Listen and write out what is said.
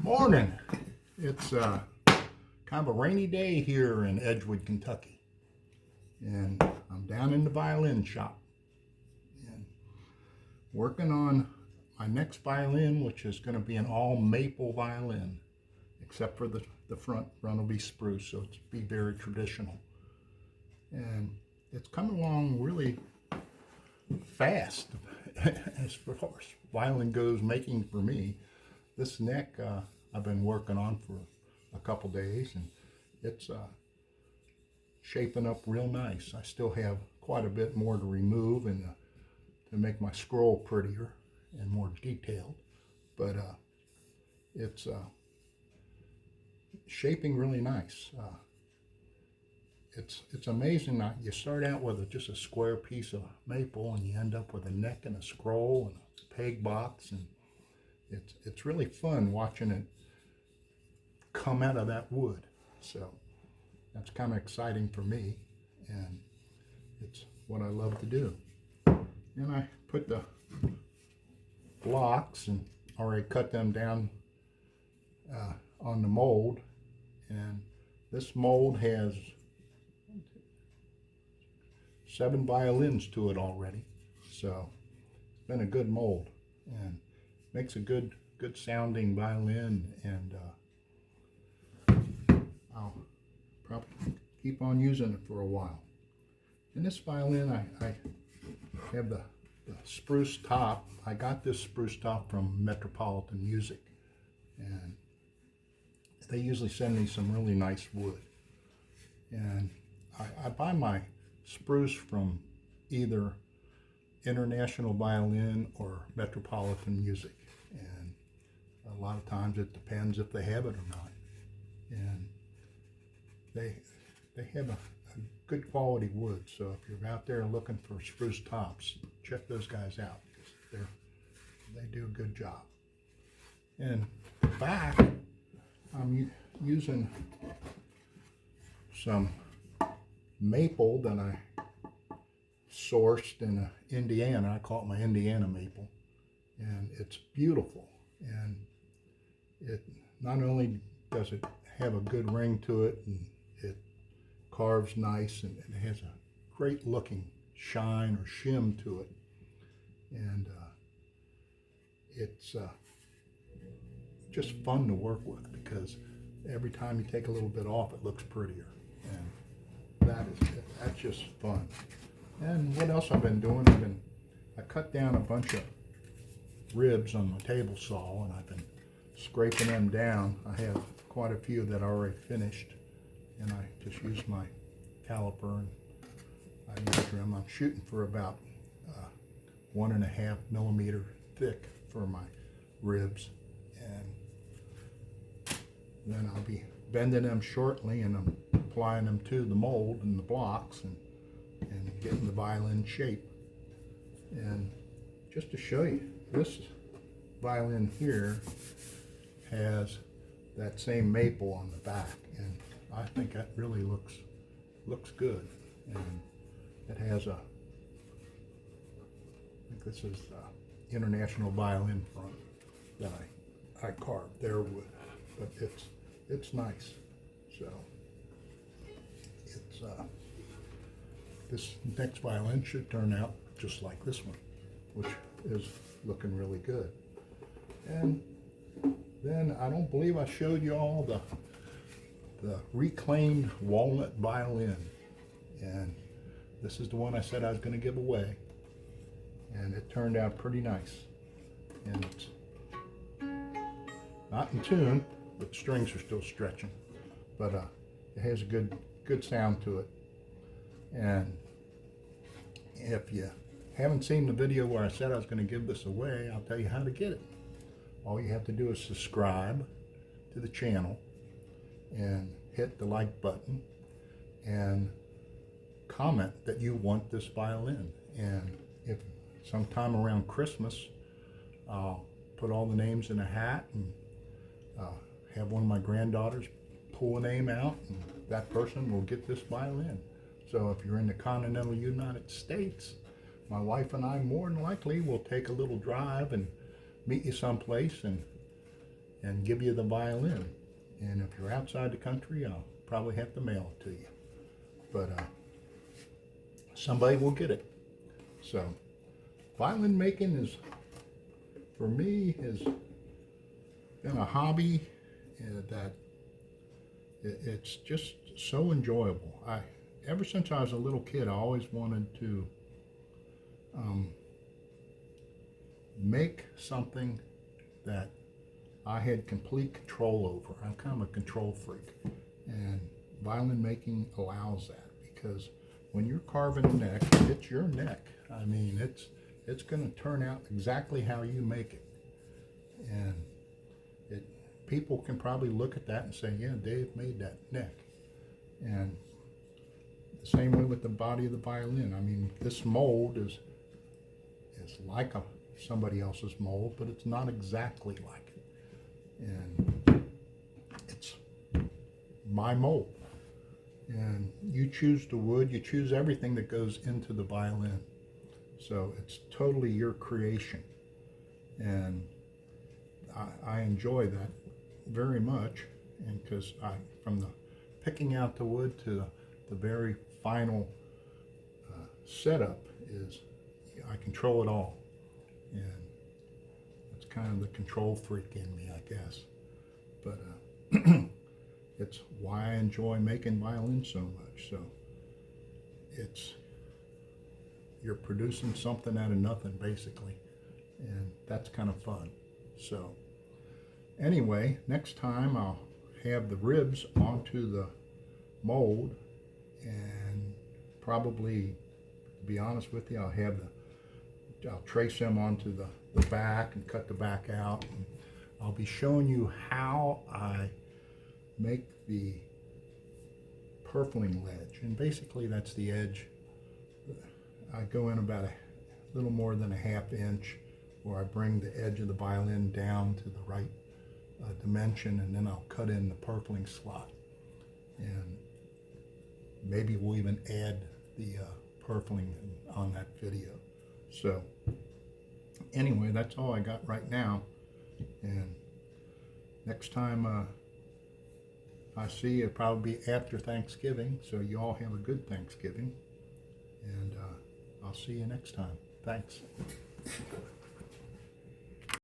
Morning. It's kind of a rainy day here in Edgewood, Kentucky. And I'm down in the violin shop and working on my next violin, which is going to be an all maple violin, except for the front will be spruce, so it's be very traditional. And it's coming along really fast as far as violin goes, making for me. This neck I've been working on for a couple days, and it's shaping up real nice. I still have quite a bit more to remove and to make my scroll prettier and more detailed, but it's shaping really nice. It's amazing that you start out with just a square piece of maple and you end up with a neck and a scroll and a peg box, and it's really fun watching it come out of that wood. So that's kind of exciting for me, and it's what I love to do. And I put the blocks and already cut them down on the mold, and this mold has 7 violins to it already, so it's been a good mold and makes a good sounding violin, and I'll probably keep on using it for a while. In this violin I have the spruce top. I got this spruce top from Metropolitan Music, and they usually send me some really nice wood, and I buy my spruce from either International Violin or Metropolitan Music, and a lot of times it depends if they have it or not. And they have a good quality wood, so if you're out there looking for spruce tops, check those guys out, because they do a good job. And the back, I'm using some maple that I sourced in Indiana. I call it my Indiana maple, and it's beautiful. And it not only does it have a good ring to it, and it carves nice, and it has a great looking shine or shim to it, and it's just fun to work with, because every time you take a little bit off, it looks prettier, and that's just fun. And what else I've been doing? I cut down a bunch of ribs on my table saw, and I've been scraping them down. I have quite a few that are already finished, and I just use my caliper and I measure them. I'm shooting for about 1.5 millimeter thick for my ribs, and then I'll be bending them shortly, and I'm applying them to the mold and the blocks, and getting the violin shape. And just to show you, this violin here has that same maple on the back, and I think that really looks good. And it has I think this is International Violin front that I carved their wood, but it's nice. So it's this next violin should turn out just like this one, which is looking really good. And then I don't believe I showed you all the reclaimed walnut violin, and this is the one I said I was going to give away, and it turned out pretty nice. And it's not in tune, but the strings are still stretching, but it has a good sound to it. And if you haven't seen the video where I said I was going to give this away, I'll tell you how to get it. All you have to do is subscribe to the channel and hit the like button and comment that you want this violin. And if sometime around Christmas, I'll put all the names in a hat and have one of my granddaughters pull a name out, and that person will get this violin. So if you're in the continental United States, my wife and I more than likely will take a little drive and meet you someplace and and give you the violin. And if you're outside the country, I'll probably have to mail it to you. But somebody will get it. So violin making is, for me, has been a hobby that it's just so enjoyable. Ever since I was a little kid, I always wanted to make something that I had complete control over. I'm kind of a control freak, and violin making allows that, because when you're carving a neck, it's your neck. I mean, it's going to turn out exactly how you make it, and people can probably look at that and say, yeah, Dave made that neck. And the same way with the body of the violin. I mean, this mold is like somebody else's mold, but it's not exactly like it. And it's my mold. And you choose the wood, you choose everything that goes into the violin. So it's totally your creation. And I enjoy that very much, and because from the picking out the wood to the very final setup, I control it all, and it's kind of the control freak in me, I guess. But it's why I enjoy making violins so much. So you're producing something out of nothing, basically, and that's kind of fun. So anyway, next time I'll have the ribs onto the mold, and probably, to be honest with you, I'll trace them onto the back and cut the back out, and I'll be showing you how I make the purfling ledge. And basically that's the edge. I go in about a little more than a ½ inch, where I bring the edge of the violin down to the right dimension, and then I'll cut in the purfling slot, and maybe we'll even add the purfling on that video. So anyway, that's all I got right now, and next time I see you, it'll probably be after Thanksgiving, so you all have a good Thanksgiving, and I'll see you next time. Thanks.